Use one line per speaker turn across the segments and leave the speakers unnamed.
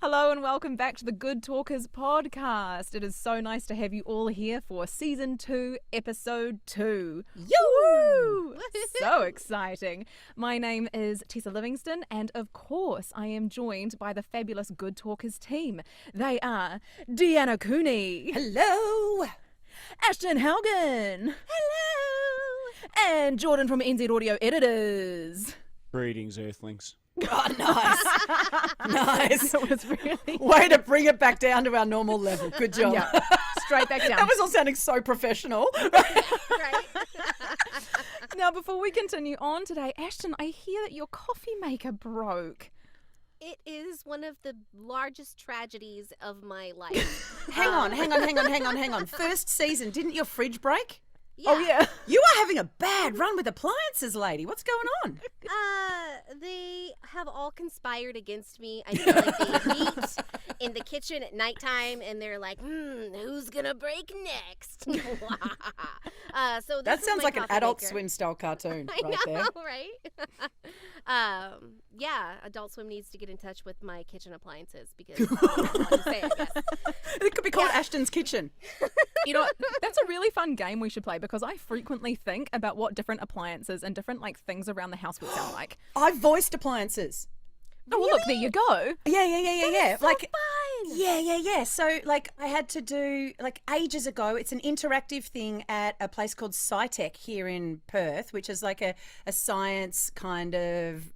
Hello and welcome back to the Good Talkers podcast. It is so nice to have you all here for season 2, episode 2. Yoo! So exciting. My name is Tessa Livingston and of course I am joined by the fabulous Good Talkers team. They are Deanna Cooney.
Hello.
Ashton Haugen.
Hello.
And Jordan from NZ Audio Editors.
Greetings, Earthlings.
Oh, nice. Nice.
It was really...
Way to bring it back down to our normal level. Good job.
Yeah, straight back down.
That was all sounding so professional.
Right.
Now, before we continue on today, Ashton, I hear that your coffee maker broke.
It is one of the largest tragedies of my life.
Hang on. First season, didn't your fridge break?
Yeah.
Oh, yeah.
You are having a bad run with appliances, lady. What's going on?
They have all conspired against me. I feel like they meet in the kitchen at nighttime and they're like, who's gonna break next? So
That
this
sounds
is my
like an
coffee
Adult
maker.
Swim style cartoon
I
right
know,
there.
right? Yeah, Adult Swim needs to get in touch with my kitchen appliances because I don't know what to say, I guess.
It could be called Ashton's Kitchen.
You know what? That's a really fun game we should play because I frequently think about what different appliances and different things around the house would sound like.
I've voiced appliances.
Oh, well, look, there you go.
Yeah.
So
Like,
fun.
Yeah. So, I had to do, ages ago, it's an interactive thing at a place called SciTech here in Perth, which is like a science kind of,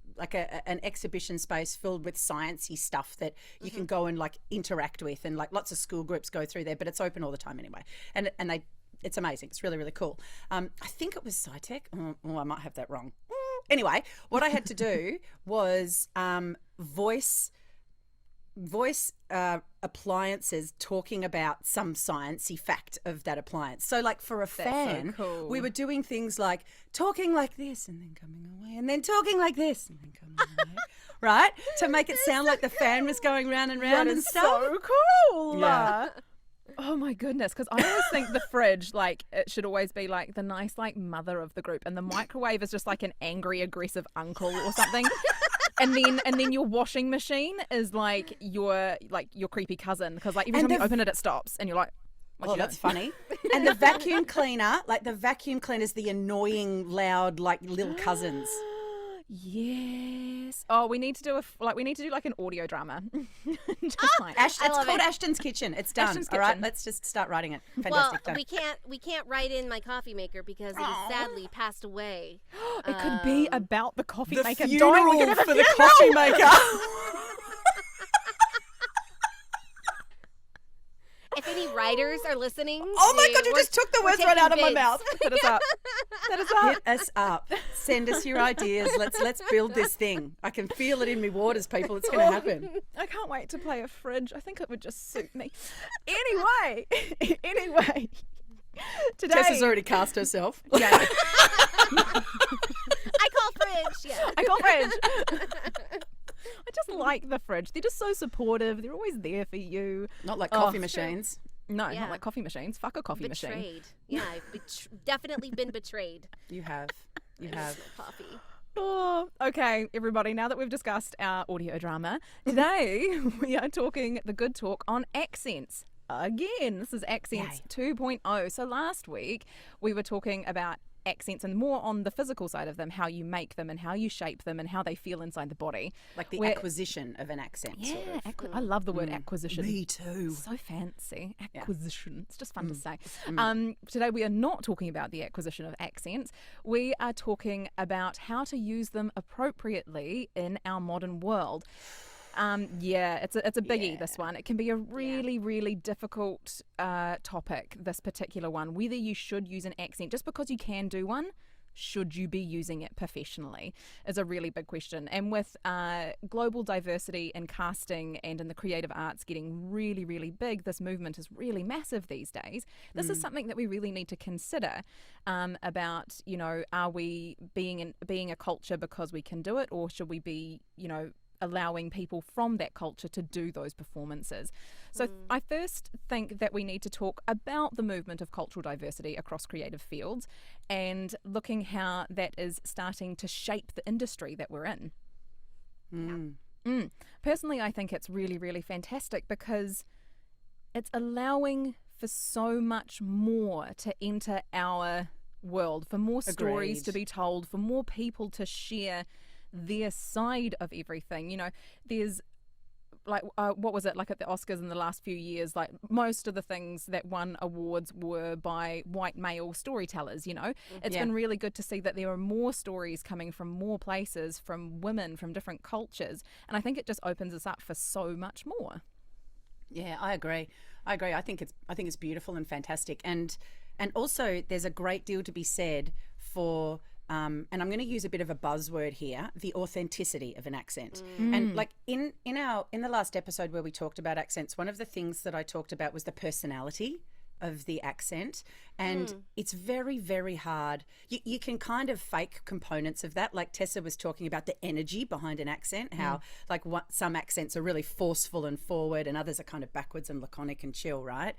an exhibition space filled with sciencey stuff that you can go and, interact with. And, lots of school groups go through there, but it's open all the time anyway. And it's amazing. It's really, really cool. I think it was SciTech. Oh, I might have that wrong. Anyway, what I had to do was voice appliances talking about some sciencey fact of that appliance. So for a fan,
cool.
we were doing things like talking like this and then coming away and then talking like this and then coming away, right? To make it sound like the fan was going round and round and stuff.
So cool.
Yeah.
Oh my goodness, because I always think the fridge, it should always be the nice, mother of the group, and the microwave is just an angry, aggressive uncle or something. And then your washing machine is your creepy cousin, because every time you open it, it stops, and you're like,
Oh, that's funny. And the vacuum cleaner, the vacuum cleaner's the annoying, loud, little cousins.
Yes. Oh, we need to do an audio drama. Just
It's
love
called
it.
Ashton's Kitchen. It's done.
Ashton's
All right,
Kitchen.
let's just start writing it.
Well,
Fantastic. Done.
we can't write in my coffee maker because it has sadly passed away.
It could be about the coffee
the
maker.
funeral
Don't we give it a
for the
funeral?
coffee maker.
If any writers are listening,
Oh my God, you just took the words right out of my mouth.
Hit us up. Hit us up.
Hit us up. Send us your ideas. Let's build this thing. I can feel it in me waters, people. It's going to happen.
I can't wait to play a fridge. I think it would just suit me. Anyway, today.
Tessa's already cast herself.
Yeah,
I call fridge. Yeah.
I call fridge. I just like the fridge. They're just so supportive. They're always there for you.
Not like coffee machines.
No,
Yeah.
not like coffee machines. Fuck a coffee machine.
Betrayed. Yeah, I've definitely been betrayed.
You have.
Coffee.
Oh, okay, everybody. Now that we've discussed our audio drama, today we are talking the good talk on accents. Again, this is Accents 2.0. So last week we were talking about accents and more on the physical side of them, how you make them and how you shape them and how they feel inside the body.
Like the acquisition of an accent.
Yeah,
sort of.
I love the word acquisition.
Me too.
So fancy. Acquisition. It's just fun to say.
Mm.
Today we are not talking about the acquisition of accents. We are talking about how to use them appropriately in our modern world. It's a biggie, this one. It can be a really, really difficult topic, this particular one. Whether you should use an accent, just because you can do one, should you be using it professionally, is a really big question. And with global diversity in casting and in the creative arts getting really, really big, this movement is really massive these days. This is something that we really need to consider about, are we being a culture because we can do it, or should we be, allowing people from that culture to do those performances. So I first think that we need to talk about the movement of cultural diversity across creative fields and looking how that is starting to shape the industry that we're in. Personally, I think it's really, really fantastic because it's allowing for so much more to enter our world, for more stories
Agreed.
to be told, for more people to share their side of everything. You know, there's like what was it like at the Oscars in the last few years, like most of the things that won awards were by white male storytellers. You know, it's
Yeah.
been really good to see that there are more stories coming from more places, from women, from different cultures, and I think it just opens us up for so much more.
Yeah, I agree. I agree. I think it's beautiful and fantastic, and also there's a great deal to be said for. And I'm going to use a bit of a buzzword here: the authenticity of an accent. And like in the last episode where we talked about accents, one of the things that I talked about was the personality of the accent, and it's very, very hard. You can kind of fake components of that, like Tessa was talking about the energy behind an accent, how like some accents are really forceful and forward and others are kind of backwards and laconic and chill, right?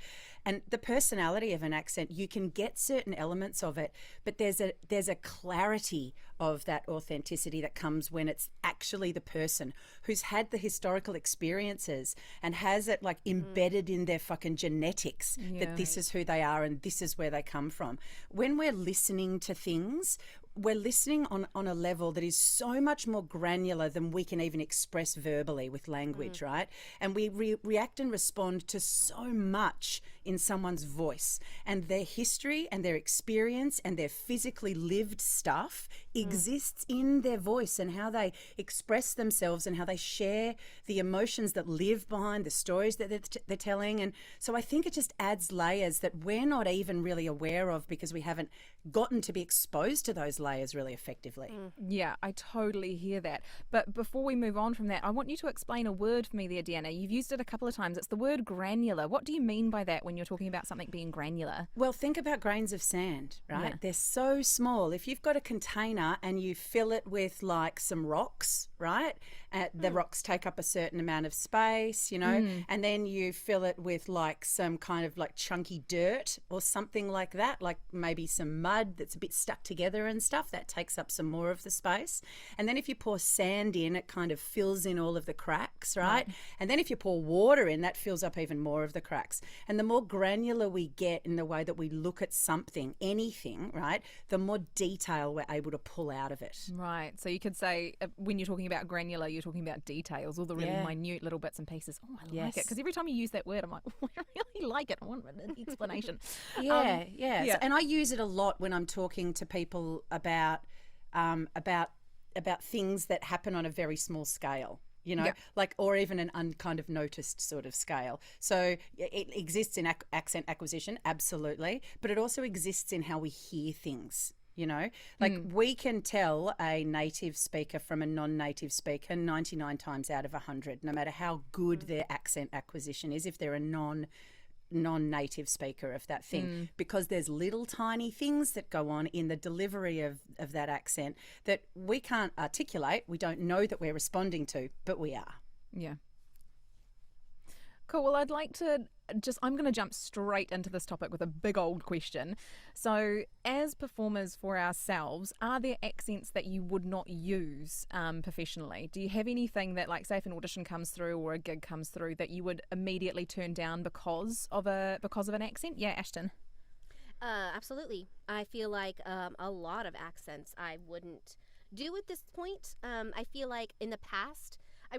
And the personality of an accent, you can get certain elements of it, but there's a clarity of that authenticity that comes when it's actually the person who's had the historical experiences and has it like embedded in their fucking genetics that this is who they are and this is where they come from. When we're listening to things, we're listening on a level that is so much more granular than we can even express verbally with language, right? And we react and respond to so much in someone's voice, and their history and their experience and their physically lived stuff exists in their voice and how they express themselves and how they share the emotions that live behind the stories that they're telling. And so I think it just adds layers that we're not even really aware of because we haven't gotten to be exposed to those layers really effectively.
Yeah, I totally hear that. But before we move on from that, I want you to explain a word for me there, Deanna. You've used it a couple of times. It's the word granular. What do you mean by that when you're talking about something being granular?
Well, think about grains of sand, right?
Yeah.
They're so small. If you've got a container and you fill it with like some rocks, right? The rocks take up a certain amount of space, you know, and then you fill it with like some kind of like chunky dirt or something like that, like maybe some mud that's a bit stuck together and stuff. That takes up some more of the space. And then if you pour sand in, it kind of fills in all of the cracks, right? And then if you pour water in, that fills up even more of the cracks. And the more granular we get in the way that we look at something, anything, right, the more detail we're able to pull out of it.
Right. So you could say when you're talking about granular, you're talking about details, all the really
Yeah.
minute little bits and pieces. Oh, I like
Yes.
it. Because every time you use that word, I'm like, oh, I really like it. I want an explanation.
Yeah.
yeah.
So, and I use it a lot when I'm talking to people about things that happen on a very small scale. You know,
Yeah.
like, or even an unkind of noticed sort of scale. So it exists in accent acquisition, absolutely, but it also exists in how we hear things. You know, like we can tell a native speaker from a non-native speaker 99 times out of 100, no matter how good their accent acquisition is, if they're a non-native speaker of that thing, because there's little tiny things that go on in the delivery of that accent that we can't articulate, we don't know that we're responding to, but we are.
Yeah. Cool. Well, I'd like to I'm going to jump straight into this topic with a big old question. So, as performers for ourselves, are there accents that you would not use professionally? Do you have anything that, like, say, if an audition comes through or a gig comes through, that you would immediately turn down because of an accent? Yeah, Ashton.
Absolutely. I feel like a lot of accents I wouldn't do at this point. I feel like in the past, I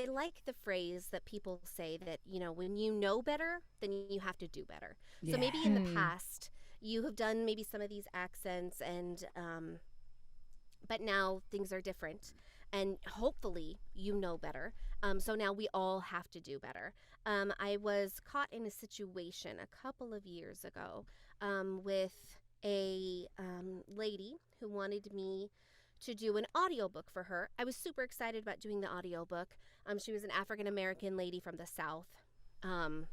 like the phrase that people say that, you know, when you know better, then you have to do better.
Yeah.
So maybe in the past you have done maybe some of these accents and but now things are different and hopefully you know better. So now we all have to do better. I was caught in a situation a couple of years ago with a lady who wanted me to do an audiobook for her. I was super excited about doing the audiobook. She was an African American lady from the South. And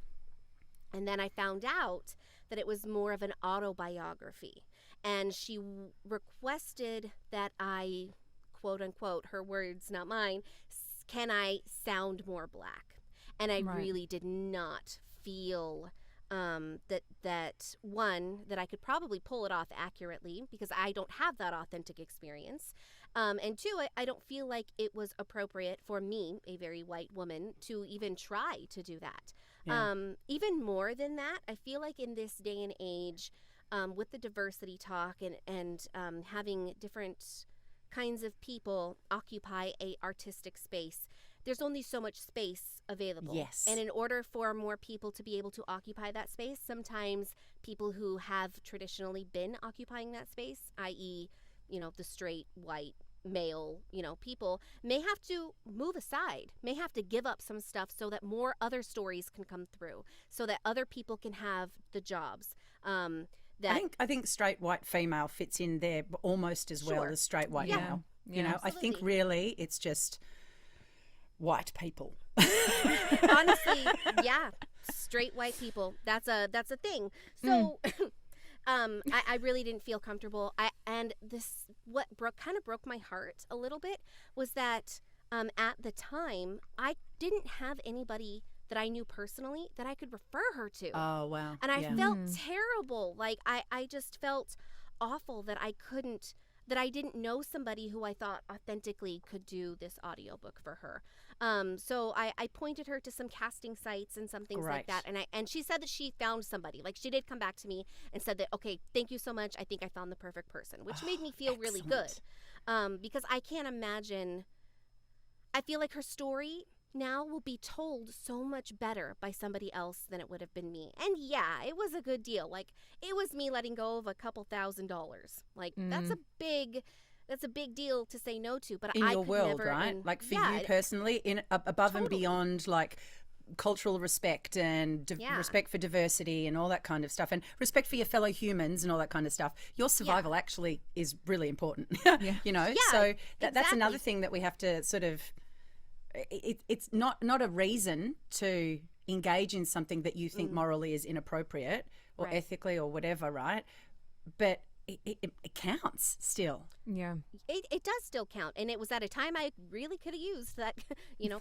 then I found out that it was more of an autobiography. And she requested that I, quote unquote, her words, not mine, can I sound more black? And I
Right.
really did not feel that one, that I could probably pull it off accurately because I don't have that authentic experience. And two, I don't feel like it was appropriate for me, a very white woman, to even try to do that.
Yeah.
Even more than that, I feel like in this day and age, with the diversity talk and having different kinds of people occupy a artistic space, there's only so much space available.
Yes.
And in order for more people to be able to occupy that space, sometimes people who have traditionally been occupying that space, i.e., the straight, white, male, people, may have to move aside, may have to give up some stuff so that more other stories can come through, so that other people can have the jobs.
I think straight white female fits in there almost as well
Sure.
as straight white
Yeah.
male.
Yeah.
I think
Absolutely.
really it's just white people.
Honestly, yeah, straight white people. That's a thing. So, I really didn't feel comfortable. What kind of broke my heart a little bit was that at the time I didn't have anybody that I knew personally that I could refer her to.
Oh, wow.
And I
Yeah.
felt terrible. Like I just felt awful that I didn't know somebody who I thought authentically could do this audiobook for her. So I pointed her to some casting sites and some things like
Great.
that. And she said that she found somebody. Like, she did come back to me and said that, okay, thank you so much. I think I found the perfect person, which made me feel really good.
Excellent.
Because I can't imagine, I feel like her story now will be told so much better by somebody else than it would have been me. And yeah, it was a good deal. Like, it was me letting go of a couple $1,000s. Like, that's a big deal to say no to. But
In
I
your
could
world,
never,
right? Like for
yeah,
you personally, above and
Totally.
beyond like cultural respect and
Yeah.
respect for diversity and all that kind of stuff, and respect for your fellow humans and all that kind of stuff. Your survival actually is really important.
Yeah,
So that's
exactly.
another thing that we have to sort of. It's not a reason to engage in something that you think morally is inappropriate or
Right.
ethically or whatever, right? But it counts still.
Yeah.
It does still count, and it was at a time I really could have used that,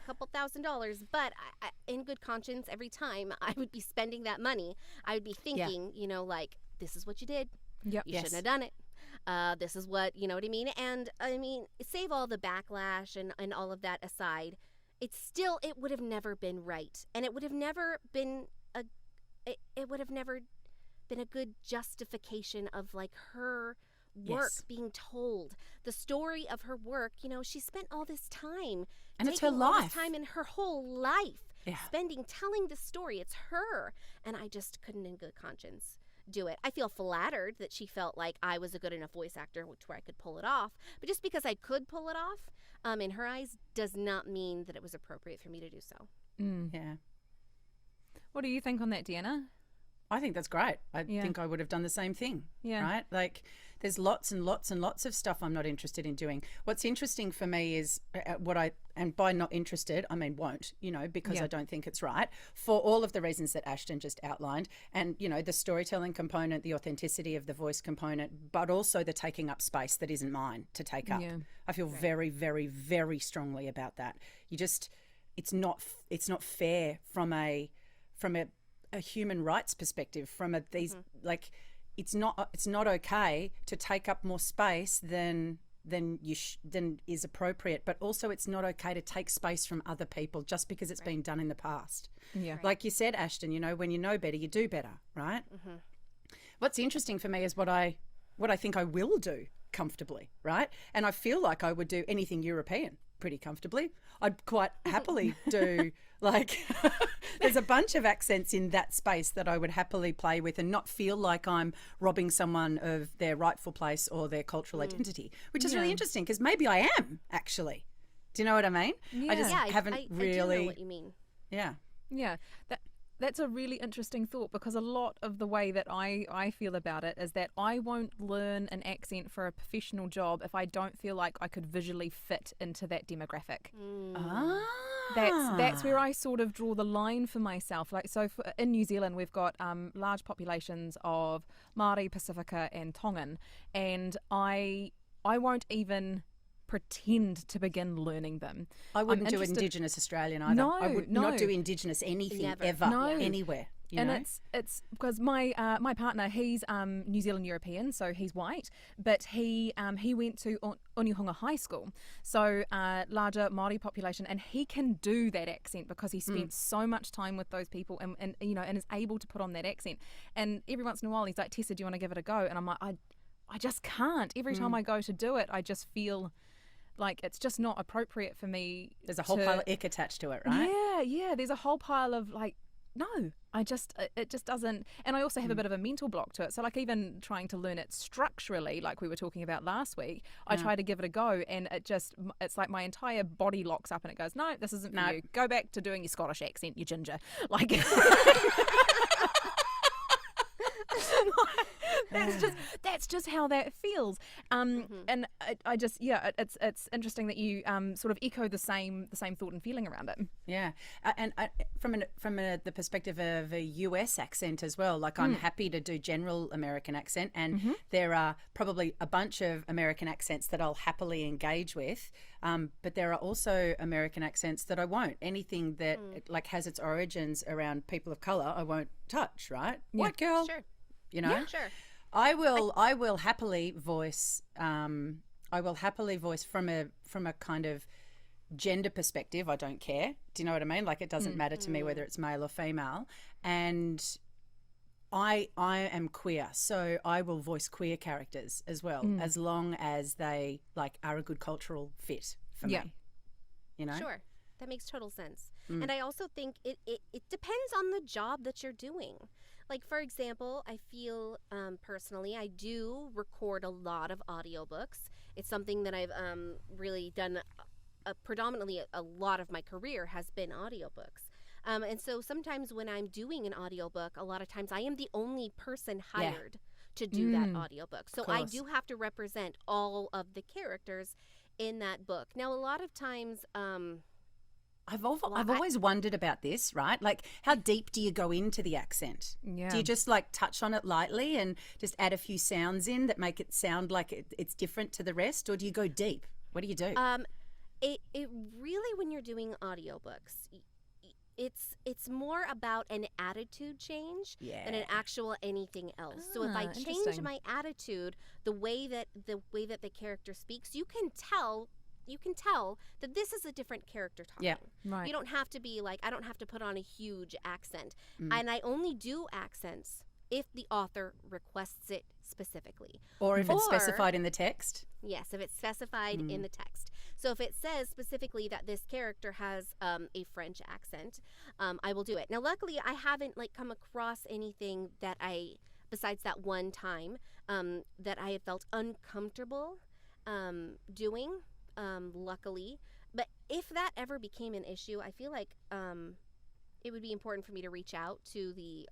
couple $1,000. But I, in good conscience, every time I would be spending that money, I would be thinking, like, this is what you did.
Yep.
You
Yes.
shouldn't have done it. This is what, you know what I mean? And I mean, save all the backlash and all of that aside, it would have never been right. And it would have never been it would have never been a good justification of like her work
Yes.
being told. The story of her work, she spent all this time.
And it's her
taking all this
life.
time in her whole life.
Yeah.
Telling the story. It's her. And I just couldn't in good conscience do it. I feel flattered that she felt like I was a good enough voice actor to where I could pull it off. But just because I could pull it off, in her eyes, does not mean that it was appropriate for me to do so.
Yeah.
What do you think on that, Deanna?
I think that's great. I
Yeah.
think I would have done the same thing.
Yeah.
Right? Like there's lots and lots and lots of stuff I'm not interested in doing. What's interesting for me is and by not interested, I mean won't, because
Yeah.
I don't think it's right for all of the reasons that Ashton just outlined. And, the storytelling component, the authenticity of the voice component, but also the taking up space that isn't mine to take up.
Yeah.
I feel very, very, very strongly about that. It's not fair from a human rights perspective, from it's not okay to take up more space than is appropriate, but also it's not okay to take space from other people just because it's been done in the past.
Yeah.
Like you said, Ashton, when you know better, you do better, right? What's interesting for me is what I think I will do comfortably, right? And I feel like I would do anything European pretty comfortably. I'd quite happily do there's a bunch of accents in that space that I would happily play with and not feel like I'm robbing someone of their rightful place or their cultural identity, which is really interesting because maybe I am actually. Do you know what I mean? I just
Yeah,
haven't
I
really.
do know what you mean.
Yeah.
Yeah, that's a really interesting thought because a lot of the way that I feel about it is that I won't learn an accent for a professional job if I don't feel like I could visually fit into that demographic. That's where I sort of draw the line for myself. In New Zealand, we've got large populations of Māori, Pacifica, and Tongan, and I won't even pretend to begin learning them.
I wouldn't
I'm
do
interested-
Indigenous Australian either.
No,
I would
no.
not do Indigenous anything
Never.
ever,
No.
anywhere. You
and
know?
it's because my partner, he's New Zealand European, so he's white, but he went to Onehunga High School, so larger Māori population, and he can do that accent because he spent so much time with those people, and you know, and is able to put on that accent. And every once in a while, he's like, Tessa, do you want to give it a go? And I'm like, I just can't. Every time I go to do it, I just feel like it's just not appropriate for me.
There's a whole pile of ick attached to it, right?
Yeah. There's a whole pile of like, no, it just doesn't. And I also have a bit of a mental block to it. So like even trying to learn it structurally, like we were talking about last week, I try to give it a go, and it's like my entire body locks up and it goes, no, this isn't for you. Go back to doing your Scottish accent, you ginger. Like that's just how that feels. And I just it's interesting that you sort of echo the same thought and feeling around it.
Yeah, and from the perspective of a US accent as well, like I'm happy to do general American accent, and there are probably a bunch of American accents that I'll happily engage with, but there are also American accents that I won't. Anything that like has its origins around people of color, I won't touch. Right, white girl,
Sure.
you know.
Yeah, sure.
I will happily voice from a kind of gender perspective. I don't care. Do you know what I mean? Like it doesn't matter to me whether it's male or female. And I am queer, so I will voice queer characters as well, as long as they like are a good cultural fit for me. You know?
Sure. That makes total sense. And I also think it depends on the job that you're doing. Like, for example, I feel personally, I do record a lot of audiobooks. It's something that I've really done predominantly a lot of my career has been audiobooks. And so sometimes when I'm doing an audiobook, a lot of times I am the only person hired to do that audiobook. So I do have to represent all of the characters in that book. Now, a lot of times...
I've always wondered about this, right? Like, how deep do you go into the accent?
Yeah.
Do you just like touch on it lightly and just add a few sounds in that make it sound like it's different to the rest, or do you go deep? What do you do?
It really, when you're doing audiobooks, it's more about an attitude change than an actual anything else. So if I change my attitude, the way that the character speaks, you can tell that this is a different character talking.
Yeah,
right.
You don't have to be like, I don't have to put on a huge accent. And I only do accents if the author requests it specifically.
Or if it's specified in the text.
Yes, if it's specified in the text. So if it says specifically that this character has a French accent, I will do it. Now, luckily, I haven't come across anything that besides that one time, that I have felt uncomfortable doing. Luckily, but if that ever became an issue, I feel like it would be important for me to reach out to the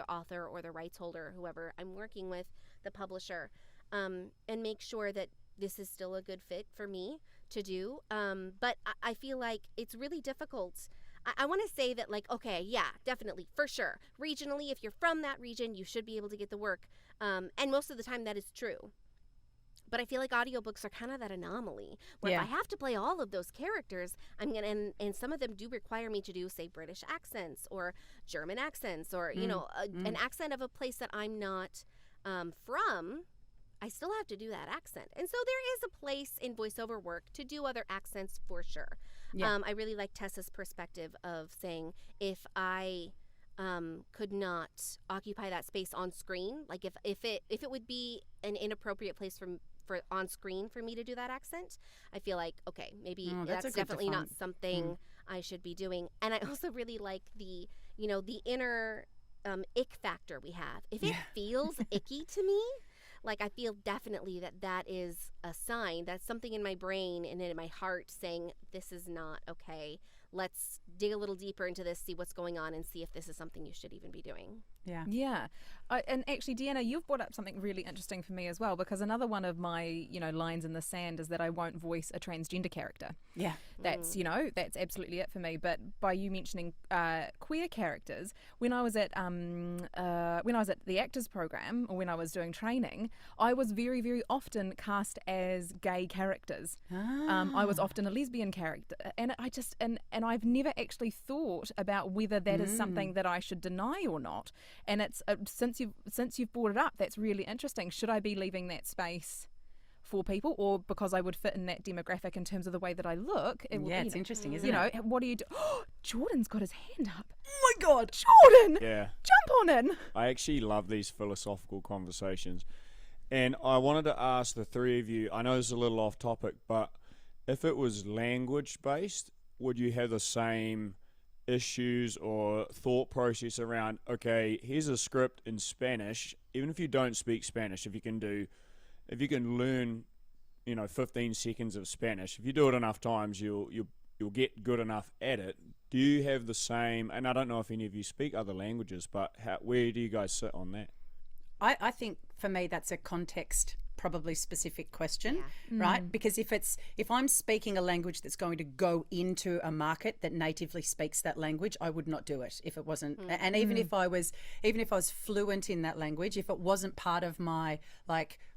author or the rights holder, whoever I'm working with, the publisher, and make sure that this is still a good fit for me to do. But I feel like it's really difficult. I want to say that, okay, yeah, definitely, for sure. Regionally, if you're from that region, you should be able to get the work. And most of the time that is true. But I feel like audiobooks are kind of that anomaly where if I have to play all of those characters, I'm going to, and some of them do require me to do, say, British accents or German accents or, an accent of a place that I'm not from. I still have to do that accent. And so there is a place in voiceover work to do other accents for sure. Yeah. I really like Tessa's perspective of saying if I could not occupy that space on screen, like if it would be an inappropriate place for on screen for me to do that accent, I feel like, okay, maybe that's definitely not something I should be doing. And I also really like the inner ick factor we have. If it feels icky to me, I feel definitely that is a sign. That's something in my brain and in my heart saying this is not okay. Let's dig a little deeper into this, see what's going on, and see if this is something you should even be doing.
Yeah. And actually, Deanna, you've brought up something really interesting for me as well, because another one of my, lines in the sand is that I won't voice a transgender character. Yeah. That's, that's absolutely it for me. But by you mentioning queer characters, when I was at the actors program, or when I was doing training, I was very, very often cast as gay characters. I was often a lesbian character, and I just and and I've never actually thought about whether that is something that I should deny or not. And it's since you've brought it up, that's really interesting. Should I be leaving that space for people, or because I would fit in that demographic in terms of the way that I look?
It's interesting, isn't
you
it?
know, what do you do? Oh, Jordan's got his hand up.
Oh my God.
Jordan,
Yeah.
jump on in.
I actually love these philosophical conversations. And I wanted to ask the three of you, I know this is a little off topic, but if it was language based, would you have the same issues or thought process around, okay, here's a script in Spanish, even if you don't speak Spanish, if you can learn, 15 seconds of Spanish, if you do it enough times, you'll get good enough at it. Do you have the same, and I don't know if any of you speak other languages, but where do you guys sit on that?
I think for me that's a context probably specific question, right? Because if I'm speaking a language that's going to go into a market that natively speaks that language, I would not do it if it wasn't. And even if I was fluent in that language, if it wasn't part of my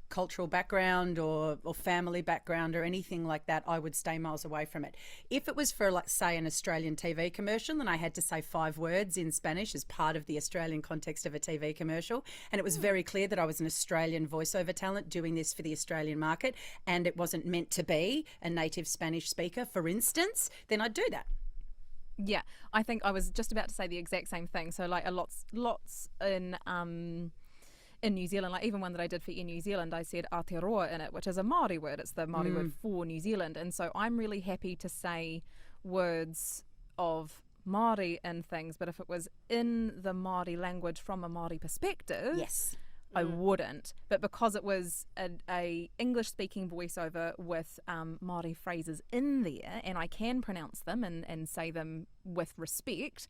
cultural background or family background or anything like that, I would stay miles away from it. If it was for say an Australian TV commercial and I had to say 5 words in Spanish as part of the Australian context of a TV commercial, and it was very clear that I was an Australian voiceover talent doing this for the Australian market and it wasn't meant to be a native Spanish speaker, for instance, then I'd do that.
Yeah, I think I was just about to say the exact same thing. So lots in New Zealand, even one that I did for Air New Zealand, I said Aotearoa in it, which is a Māori word. It's the Māori word for New Zealand. And so I'm really happy to say words of Māori in things, but if it was in the Māori language from a Māori perspective,
Yes.
I wouldn't. But because it was a English-speaking voiceover with Māori phrases in there, and I can pronounce them and say them with respect,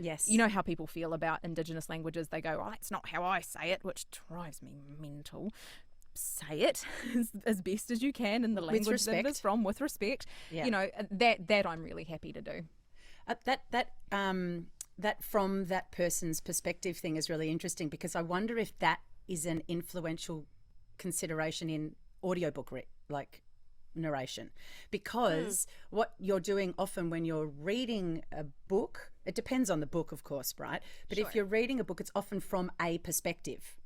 Yes.
you know how people feel about Indigenous languages. They go, oh, that's not how I say it, which drives me mental. Say it as best as you can in the language that it is from, with respect.
Yeah.
That I'm really happy to do.
That from that person's perspective thing is really interesting, because I wonder if that is an influential consideration in audiobook narration, because what you're doing often when you're reading a book, it depends on the book, of course, right? But if you're reading a book, it's often from a perspective,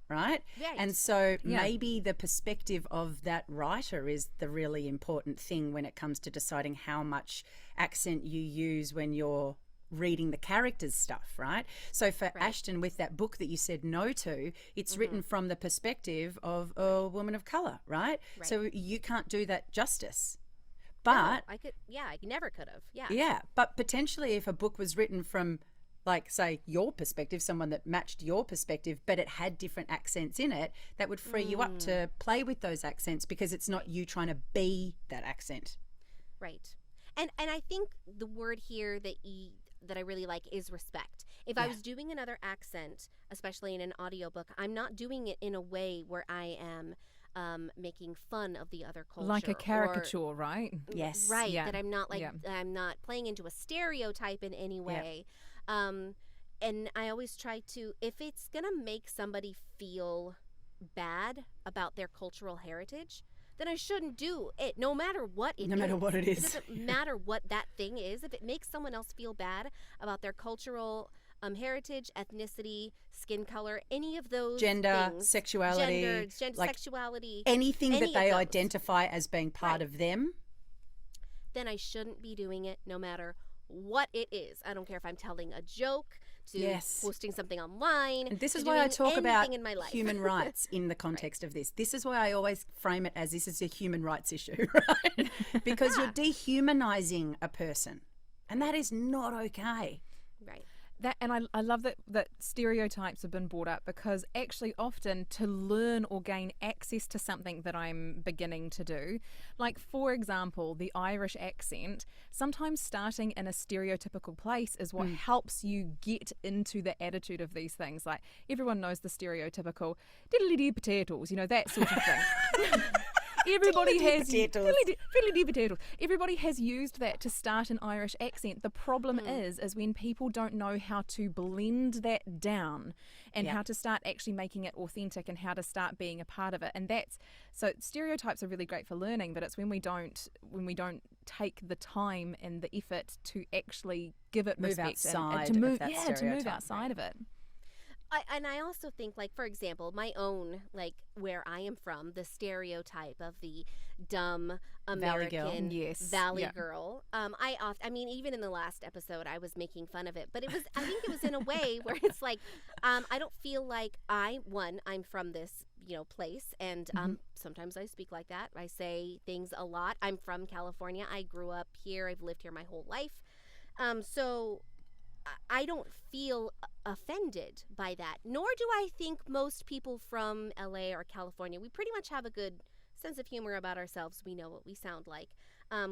right?
Right.
And so maybe the perspective of that writer is the really important thing when it comes to deciding how much accent you use when you're reading the characters' stuff, right? So for Ashton, with that book that you said no to, it's written from the perspective of a woman of colour, right? So you can't do that justice. But
I never could have. Yeah.
Yeah, but potentially if a book was written from, say, your perspective, someone that matched your perspective, but it had different accents in it, that would free you up to play with those accents, because it's not you trying to be that accent.
Right. And I think the word here that I really like is respect. If I was doing another accent, especially in an audiobook, I'm not doing it in a way where I am making fun of the other culture.
Like a caricature, right?
Yes.
Right.
Yeah.
That I'm not I'm not playing into a stereotype in any way. And I always try to, if it's going to make somebody feel bad about their cultural heritage, then I shouldn't do it, no matter what it is.
No matter what it is.
It doesn't matter what that thing is. If it makes someone else feel bad about their cultural heritage, ethnicity, skin color, any of those
Gender,
things,
sexuality,
sexuality,
anything that
any
they
of those,
identify as being part of them,
then I shouldn't be doing it, no matter what it is. I don't care if I'm telling a joke, to posting something online.
And this is why I talk about
in my life.
human rights in the context of this. This is why I always frame it as this is a human rights issue, right? Because you're dehumanizing a person, and that is not okay.
Right.
And I love that stereotypes have been brought up, because actually often to learn or gain access to something that I'm beginning to do, like for example the Irish accent, sometimes starting in a stereotypical place is what helps you get into the attitude of these things. Like everyone knows the stereotypical diddly-dee potatoes, that sort of thing. Everybody has potatoes. Everybody has used that to start an Irish accent. The problem is when people don't know how to blend that down and how to start actually making it authentic and how to start being a part of it. And so stereotypes are really great for learning, but it's when we don't take the time and the effort to actually give it
Move
respect
outside
and to move,
of that
to move
stereotype,
outside
right?
of it.
I also think, like, for example, my own, like, where I am from, the stereotype of the dumb
Valley girl.
American
Yes,
valley
yeah.
girl. I mean, even in the last episode, I was making fun of it, but it was, I think it was in a way where it's like, I don't feel like I'm from this, place, and sometimes I speak like that. I say things a lot. I'm from California. I grew up here. I've lived here my whole life. So I don't feel offended by that, nor do I think most people from LA or California. We pretty much have a good sense of humor about ourselves. We know what we sound like.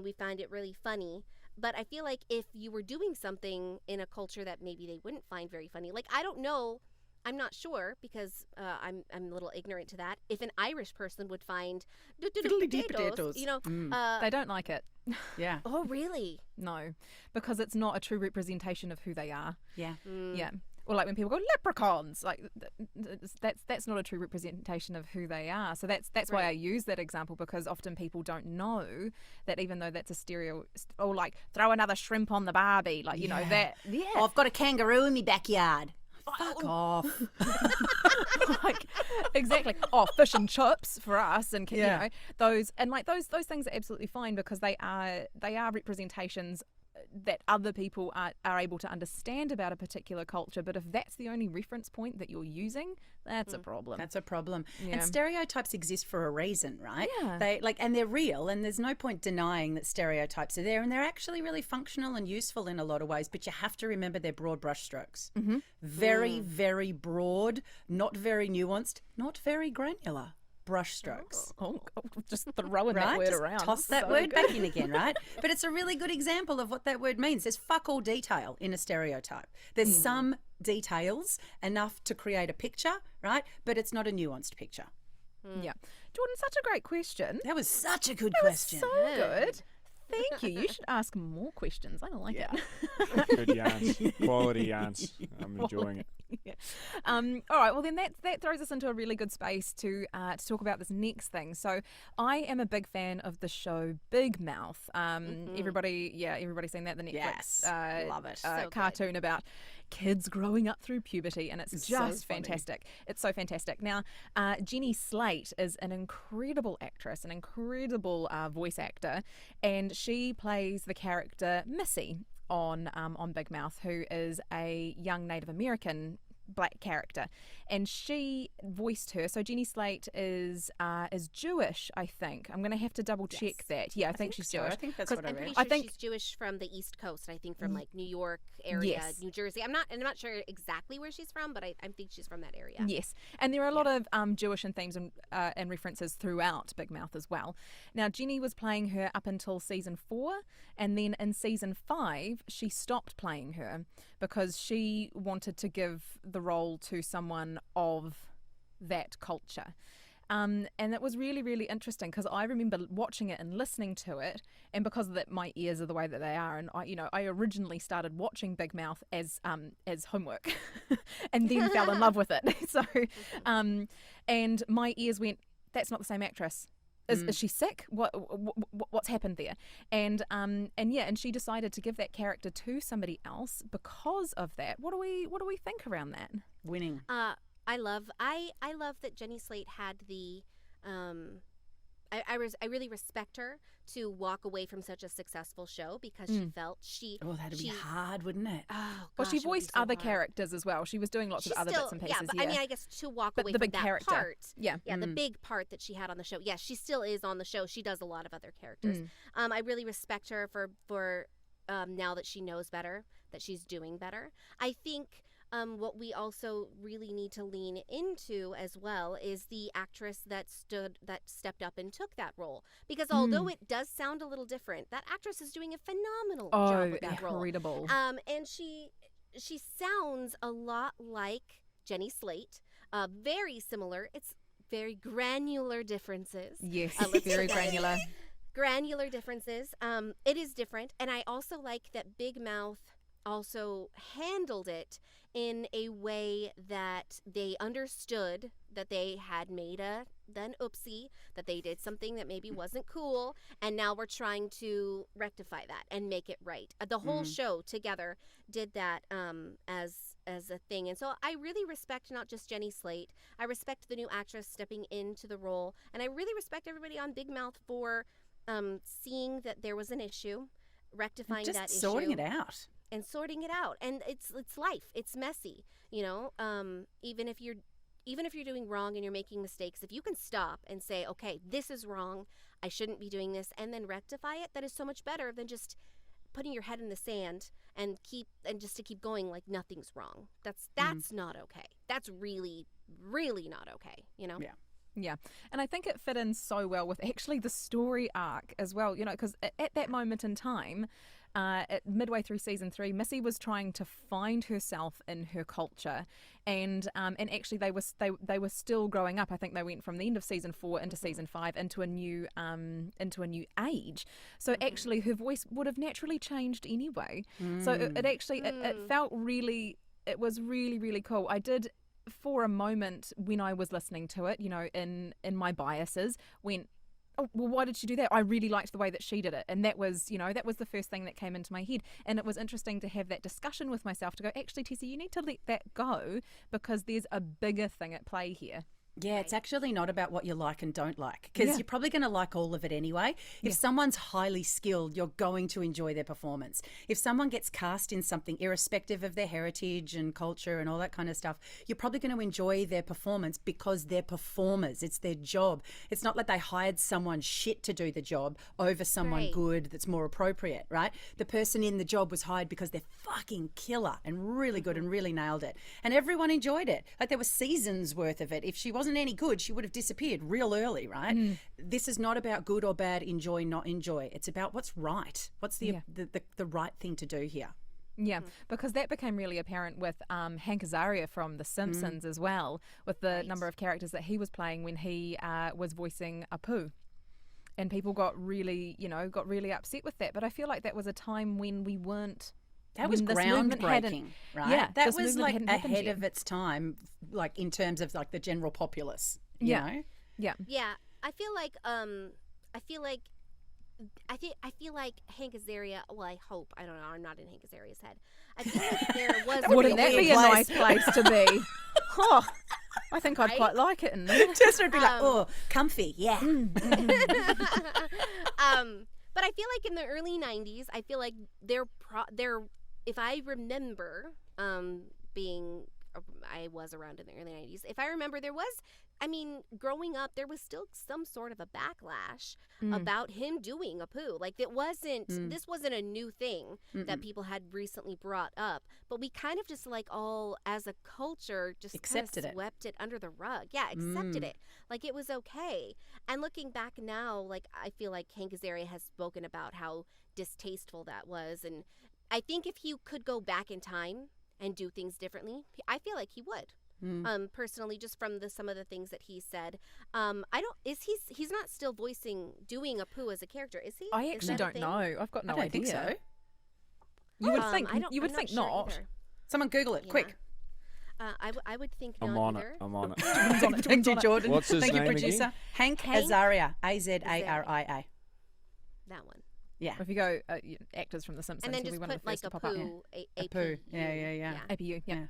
We find it really funny. But I feel like if you were doing something in a culture that maybe they wouldn't find very funny, like, I don't know, I'm not sure, because I'm a little ignorant to that, if an Irish person would find potatoes,
They don't like it.
Yeah.
oh, really?
No, because it's not a true representation of who they are.
Yeah.
Yeah. Or like when people go leprechauns, like that's not a true representation of who they are. So that's why I use that example, because often people don't know that, even though that's a stereo, or like throw another shrimp on the barbie, like, you know, that. Yeah.
Oh, I've got a kangaroo in my backyard. Fuck off.
Like, exactly. Oh, fish and chips for us, and you
Yeah.
know, those things are absolutely fine, because they are representations that other people are able to understand about a particular culture. But if that's the only reference point that you're using, that's a problem.
That's a problem.
Yeah.
And stereotypes exist for a reason, right?
Yeah.
And they're real, and there's no point denying that stereotypes are there, and they're actually really functional and useful in a lot of ways, but you have to remember they're broad brushstrokes. Very, very broad, not very nuanced, not very granular brushstrokes.
Oh, just throwing
Right?
that word
Just
around.
toss that
So
word
good.
back in again, right? But it's a really good example of what that word means. There's fuck all detail in a stereotype. There's some details enough to create a picture, right? But it's not a nuanced picture.
Yeah. Jordan, such a great question.
That was such a good
That was
question.
so good. Thank you. You should ask more questions. I like it.
Good yarns, quality yarns. I'm enjoying it.
Yeah. All right. Well, then that throws us into a really good space to talk about this next thing. So, I am a big fan of the show Big Mouth. Everybody's seen that, the Netflix
Yes. Love it.
So good.
cartoon about kids growing up through puberty, and it's
so
just
funny.
fantastic. It's so fantastic. Now, Jenny Slate is an incredible actress, an incredible voice actor, and she plays the character Missy on Big Mouth, who is a young Native American black character, and she voiced her. So Jenny Slate is Jewish, I think. I'm going to have to double check that. Yeah, I think she's
so.
Jewish.
I think that's
'Cause
what I
I'm
read.
pretty
I
sure
think-
she's Jewish from the East Coast. I think from like New York area,
Yes.
New Jersey. I'm not sure exactly where she's from, but I think she's from that area.
Yes, and there are a lot of Jewish themes and references throughout Big Mouth as well. Now, Jenny was playing her up until season 4, and then in season 5, she stopped playing her because she wanted to give the role to someone of that culture. And it was really, really interesting, because I remember watching it and listening to it, and because of that, my ears are the way that they are, and I originally started watching Big Mouth as homework, and then fell in love with it. So, and my ears went, "That's not the same actress. Is she sick? What's happened there?" And she decided to give that character to somebody else because of that. What do we think around that?
Winning.
I love that Jenny Slate had the I really respect her to walk away from such a successful show, because she felt
Oh, that'd be hard, wouldn't it?
Oh,
Well,
gosh,
she
it would be
voiced
so
other
hard.
characters as well. She was doing lots
She's
of other
still,
bits and pieces.
yeah, but I mean, I guess to walk
But
away
the
from
big
that
character.
part,
Yeah.
the big part that she had on the show. Yes, she still is on the show. She does a lot of other characters. I really respect her for now that she knows better, that she's doing better. I think what we also really need to lean into as well is the actress that stepped up and took that role, because although it does sound a little different, that actress is doing a phenomenal job with that role.
Incredible.
And she sounds a lot like Jenny Slate, very similar. It's very granular differences.
Yes,
let's
very
put that in.
granular.
Granular differences. It is different, and I also like that Big Mouth also handled it in a way that they understood that they had made an oopsie, that they did something that maybe wasn't cool, and now we're trying to rectify that and make it right. The whole show together did that as a thing. And so I really respect not just Jenny Slate, I respect the new actress stepping into the role, and I really respect everybody on Big Mouth for seeing that there was an issue, rectifying
Just
that
sorting
issue.
it out.
And sorting it out. And it's life. It's messy, you know. Even if you're doing wrong and you're making mistakes, if you can stop and say, okay, this is wrong, I shouldn't be doing this, and then rectify it, that is so much better than just putting your head in the sand and just to keep going like nothing's wrong. That's not okay. That's really, really not okay, you know?
Yeah.
Yeah, and I think it fit in so well with actually the story arc as well, you know, because at that moment in time, at midway through season 3, Missy was trying to find herself in her culture, and actually they were still growing up. I think they went from the end of season 4 into season 5 into a new age. So actually, her voice would have naturally changed anyway. So it actually it felt really, it was really, really cool. I did, for a moment when I was listening to it, you know, in my biases, went, oh, well, why did she do that? I really liked the way that she did it. And that was, you know, that was the first thing that came into my head. And it was interesting to have that discussion with myself to go, actually, Tessie, you need to let that go because there's a bigger thing at play here.
Yeah, it's actually not about what you like and don't like, because you're probably going to like all of it anyway. If someone's highly skilled, you're going to enjoy their performance. If someone gets cast in something, irrespective of their heritage and culture and all that kind of stuff, you're probably going to enjoy their performance because they're performers. It's their job. It's not like they hired someone shit to do the job over someone good that's more appropriate, right? The person in the job was hired because they're fucking killer and really good and really nailed it. And everyone enjoyed it. Like there were seasons worth of it. If she wasn't any good, she would have disappeared real early, right? This is not about good or bad, enjoy, not enjoy. It's about what's right. What's the right thing to do here?
Yeah, because that became really apparent with Hank Azaria from The Simpsons as well, with the number of characters that he was playing when he was voicing Apu. And people got really upset with that. But I feel like that was a time when we weren't.
That was groundbreaking, right?
Yeah,
that was like ahead of its time, like in terms of like the general populace. You know?
Yeah.
Yeah, I feel like Hank Azaria. Well, I hope. I don't know. I'm not in Hank Azaria's head. I feel like there was.
Wouldn't that be a nice place to be? Oh, I think I'd quite like it in there.
Tessa would be like, oh, comfy, yeah.
But I feel like in the early 90s, I feel like they're if I remember I was around in the early 90s. If I remember, growing up, there was still some sort of a backlash about him doing Apu. Like this wasn't a new thing that people had recently brought up, but we kind of just like all as a culture just
accepted
kind of swept it under the rug. Yeah, accepted it. Like it was okay. And looking back now, like I feel like Hank Azaria has spoken about how distasteful that was, and I think if he could go back in time and do things differently, I feel like he would. Personally, just from some of the things that he said, he's not still doing Apu as a character, is he?
I actually don't know. I've got no idea.
I don't think so.
You would think. You would think not.
Either.
Someone Google it quick.
I would think
I'm
not
on
either.
it. I'm on it.
Thank you, Jordan.
What's his
Thank
name
you, producer.
again?
Hank Azaria. Azaria.
That one.
Yeah.
If you go actors from The Simpsons,
And then
he'll
just
be one of
put
the first
like
to pop up.
Apu. Yeah.
APU. Yeah.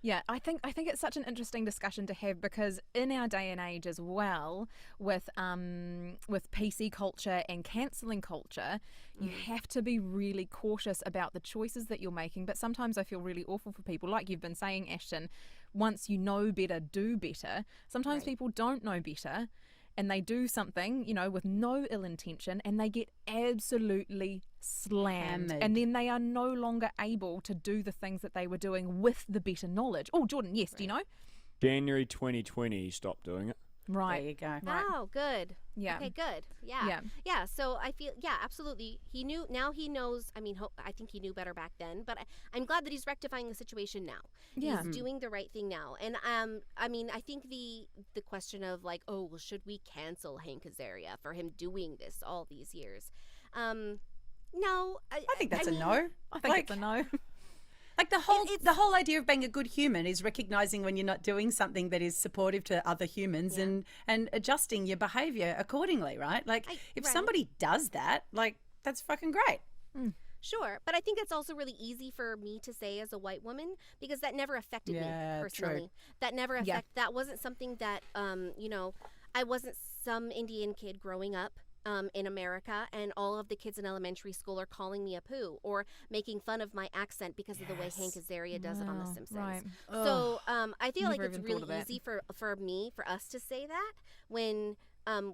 Yeah, I think it's such an interesting discussion to have because in our day and age as well, with PC culture and cancelling culture, you have to be really cautious about the choices that you're making. But sometimes I feel really awful for people, like you've been saying, Ashton. Once you know better, do better. Sometimes people don't know better, and they do something, with no ill intention, and they get absolutely slammed.
Hammered.
And then they are no longer able to do the things that they were doing with the better knowledge. Oh, Jordan, yes, do you know?
January 2020, he stopped doing it.
Right.
There you go.
Right.
Oh, good.
Yeah.
Okay, good. Yeah. Yeah. So I feel, absolutely. He knew, now he knows, I think he knew better back then, but I'm glad that he's rectifying the situation now.
Yeah.
He's doing the right thing now. And, I think the question of like, oh, well, should we cancel Hank Azaria for him doing this all these years? No.
I think that's a no.
I think it's a no.
Like the whole idea of being a good human is recognizing when you're not doing something that is supportive to other humans and adjusting your behavior accordingly, right? Like if
right.
somebody does that, like that's fucking great.
Sure, but I think it's also really easy for me to say as a white woman because that never affected me personally.
True.
That never that wasn't something that you know, I wasn't some Indian kid growing up in America and all of the kids in elementary school are calling me a poo or making fun of my accent because of the way Hank Azaria does it on The Simpsons.
Right.
So I feel like
Never
it's
even
really
thought of that.
easy for us to say that when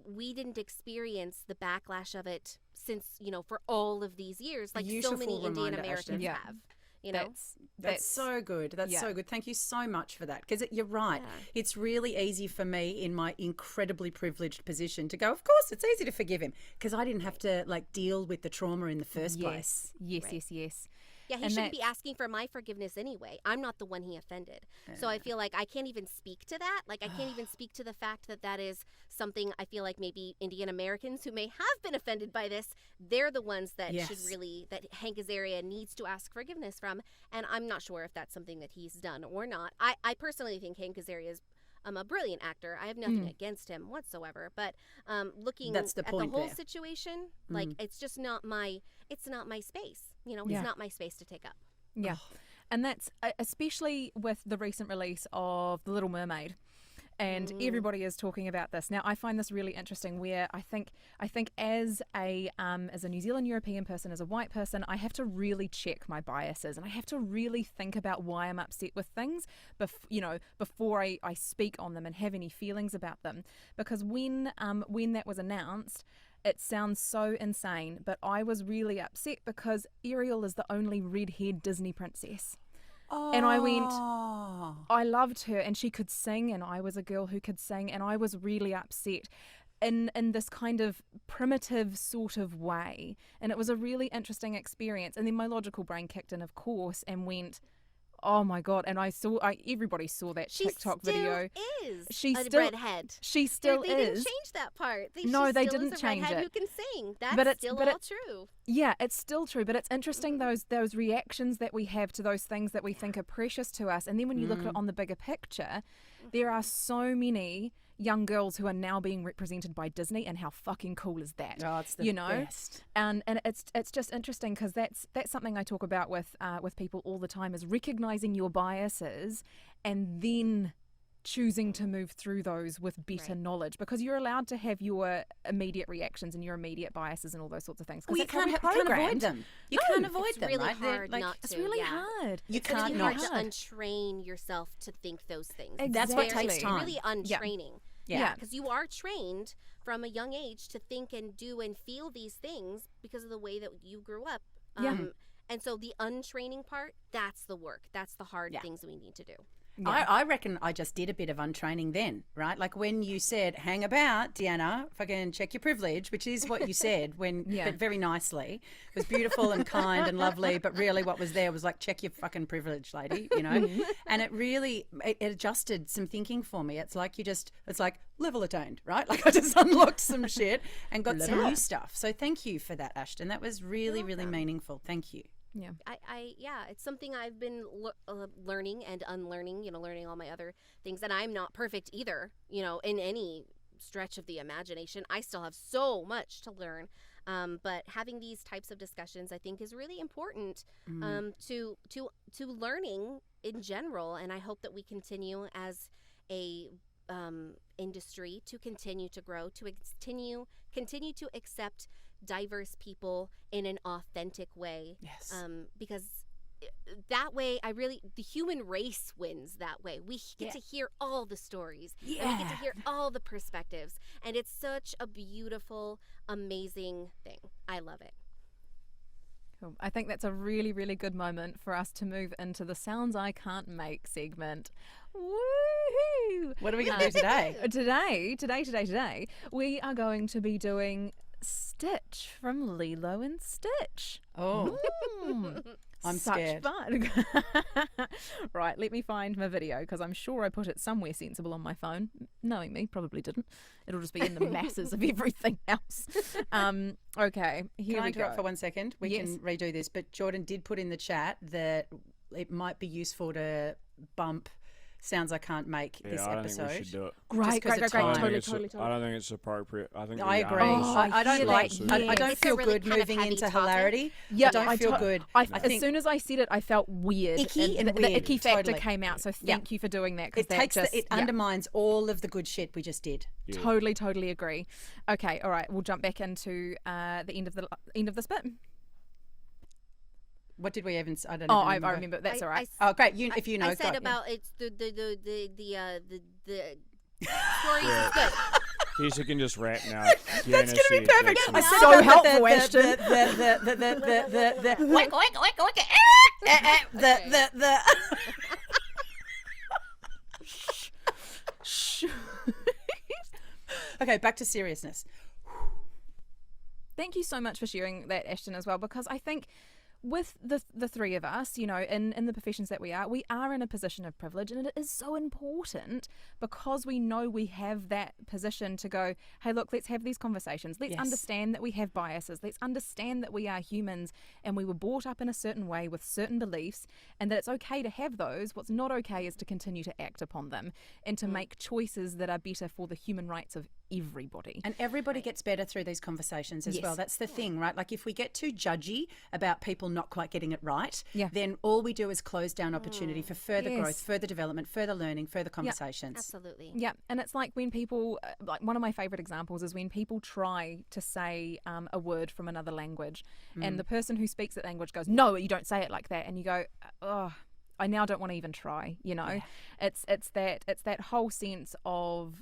we didn't experience the backlash of it since, you know, for all of these years, like so
Beautiful
many Indian
reminder,
Americans
Ashton.
Yeah.
have. You know,
That's so good. That's so good. Thank you so much for that. Because you're right.
Yeah.
It's really easy for me in my incredibly privileged position to go, of course, it's easy to forgive him because I didn't have to like deal with the trauma in the first place.
Yes,
Right.
yes.
Yeah, he
And
shouldn't be
that's-
asking for my forgiveness anyway. I'm not the one he offended. So I feel like I can't even speak to that. Like, I can't even speak to the fact that that is something I feel like maybe Indian Americans who may have been offended by this, they're the ones that should
Yes.
really, that Hank Azaria needs to ask forgiveness from. And I'm not sure if that's something that he's done or not. I personally think Hank Azaria is a brilliant actor. I have nothing against him whatsoever. But looking
That's the
at the
point
whole
there.
situation, like, it's just not my space. You know,
Yeah.
it's not my space to take up.
Yeah. And that's especially with the recent release of The Little Mermaid. And everybody is talking about this. Now, I find this really interesting where I think as a New Zealand European person, as a white person, I have to really check my biases and I have to really think about why I'm upset with things before I speak on them and have any feelings about them. Because when that was announced, it sounds so insane, but I was really upset because Ariel is the only red-haired Disney princess. And I went, I loved her and she could sing and I was a girl who could sing and I was really upset in this kind of primitive sort of way. And it was a really interesting experience. And then my logical brain kicked in, of course, and went, oh my God. And everybody saw that
She
TikTok
still
video.
is
She
a
still-
redhead.
She still
they
is.
didn't change that part.
No,
she
they
still
didn't
is a
change
redhead
it.
who can sing. That's
But it's-
still
but
all
it-
true.
Yeah, it's still true, but it's interesting those reactions that we have to those things that we think are precious to us. And then when you look at it on the bigger picture, there are so many young girls who are now being represented by Disney, and how fucking cool is that?
Oh, it's the best.
And it's just interesting because that's something I talk about with people all the time, is recognizing your biases and then choosing to move through those with better knowledge, because you're allowed to have your immediate reactions and your immediate biases and all those sorts of things.
Well, you
that's how
can't
we're
avoid
programmed.
them. You
No,
can't avoid
It's
them,
really
right? They're
hard
like,
not
It's
to.
really
yeah.
hard.
You
It's
can't
really
not.
hard to untrain yourself to think those things.
That's what
Exactly.
takes
It's
time.
really untraining.
Yeah.
Because you are trained from a young age to think and do and feel these things because of the way that you grew up.
Yeah.
And so the untraining part, that's the work. That's the hard
Yeah.
things that we need to do.
I reckon I just did a bit of untraining then, right? Like when you said, hang about, Deanna, fucking check your privilege, which is what you said but very nicely. It was beautiful and kind and lovely, but really what was there was like, check your fucking privilege, lady, you know? And it really, it adjusted some thinking for me. It's like it's like level attained, right? Like I just unlocked some shit and got some new stuff. So thank you for that, Ashton. That was really, really meaningful. Thank you.
Yeah.
Yeah, it's something I've been learning and unlearning, learning all my other things. And I'm not perfect either, in any stretch of the imagination. I still have so much to learn. But having these types of discussions, I think, is really important to learning in general. And I hope that we continue as a industry to continue to grow, to continue to accept diverse people in an authentic way.
Yes.
Because that way, the human race wins that way. We get to hear all the stories. And we get to hear all the perspectives. And it's such a beautiful, amazing thing. I love it.
Cool. I think that's a really, really good moment for us to move into the Sounds I Can't Make segment. Woohoo!
What are we going to do today?
Today, we are going to be doing Stitch from Lilo and Stitch.
Oh, I'm
Such
scared.
fun. Right, let me find my video because I'm sure I put it somewhere sensible on my phone. Knowing me, probably didn't. It'll just be in the masses of everything else. Okay, here
Can I
we go.
interrupt for 1 second? We
Yes.
can redo this. But Jordan did put in the chat that it might be useful to bump sounds I can't make this
I don't
episode.
think we should do it.
Great,
'cause
great,
of
great.
time.
Totally.
I don't think it's appropriate. I think
I
we
agree.
are
Oh,
I don't
yeah,
like.
that-
I
yes.
don't
It's a
feel
really
good
kind of
moving
heavy
into
topic.
hilarity.
Yeah,
I don't feel good. I
as
think
soon as I said it, I felt weird.
Icky and
the
weird,
icky factor
totally.
came out. So thank you for doing that.
it takes
just,
it undermines all of the good shit we just did.
Yeah.
Totally agree. Okay, all right. We'll jump back into the end of this bit.
What did we even? I don't
Oh,
know.
I remember. That's all right.
Oh, great! If you know,
I said
go.
about it's the stories is good.
Lisa can just rap now.
That's going to be perfect. I said
So
about
helpful,
the
Ashton.
oink, oink, oink, the Okay, back to seriousness.
Thank you so much for sharing that, Ashton, as well, because I think with the three of us, you know, in the professions that we are in a position of privilege, and it is so important because we know we have that position to go, hey, look, let's have these conversations. Let's understand that we have biases. Let's understand that we are humans and we were brought up in a certain way with certain beliefs, and that it's okay to have those. What's not okay is to continue to act upon them and to make choices that are better for the human rights of everybody.
And everybody gets better through these conversations as well. That's the thing, right? Like if we get too judgy about people not quite getting it right, then all we do is close down opportunity for further growth, further development, further learning, further conversations.
Absolutely.
Yeah, and it's like when people, like one of my favourite examples is when people try to say a word from another language and the person who speaks that language goes, no, you don't say it like that. And you go, oh, I now don't want to even try, you know. It's that whole sense of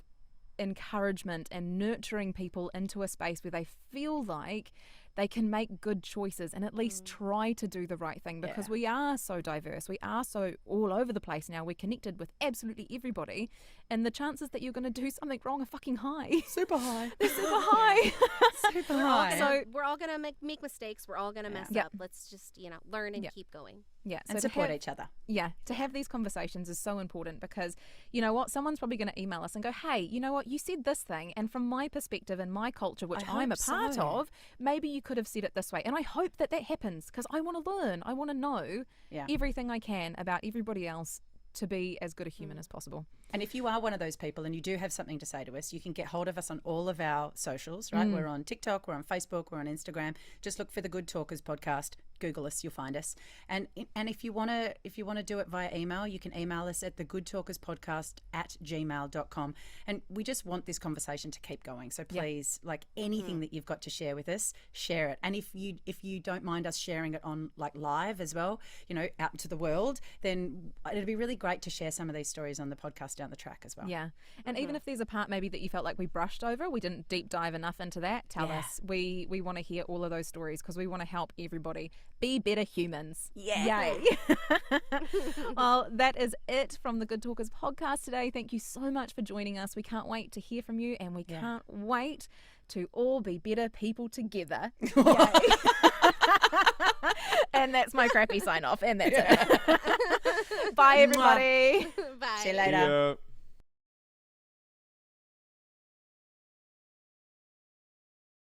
encouragement and nurturing people into a space where they feel like they can make good choices and at least try to do the right thing, because we are so diverse, we are so all over the place now, we're connected with absolutely everybody, and the chances that you're going to do something wrong are fucking high.
Super high.
They're super high.
Super high.
So
We're all gonna make mistakes. We're all gonna mess
Yeah.
up. Let's just learn and keep going.
yeah,
and
so
support each other.
to have these conversations is so important, because you know what, someone's probably going to email us and go, hey, you know what, you said this thing, and from my perspective and my culture, which I'm a
hope
part
so.
of, maybe you could have said it this way. And I hope that happens, because I want to learn, I want to know everything I can about everybody else to be as good a human as possible.
And if you are one of those people and you do have something to say to us, you can get hold of us on all of our socials, right? We're on TikTok, we're on Facebook, we're on Instagram. Just look for the Good Talkers podcast. Google us, you'll find us. And if you want to do it via email, you can email us at thegoodtalkerspodcast@gmail.com. And we just want this conversation to keep going. So please, like anything that you've got to share with us, share it. And if you don't mind us sharing it on like live as well, you know, out into the world, then it'd be really great to share some of these stories on the podcast down the track as well.
Yeah. And even if there's a part maybe that you felt like we brushed over, we didn't deep dive enough into that, tell us. We want to hear all of those stories, because we want to help everybody be better humans.
Yeah.
Yay. Well, that is it from the Good Talkers podcast today. Thank you so much for joining us. We can't wait to hear from you, and we can't wait to all be better people together. And that's my crappy sign off, and that's it. Bye, everybody.
Bye.
See you later.
Yeah.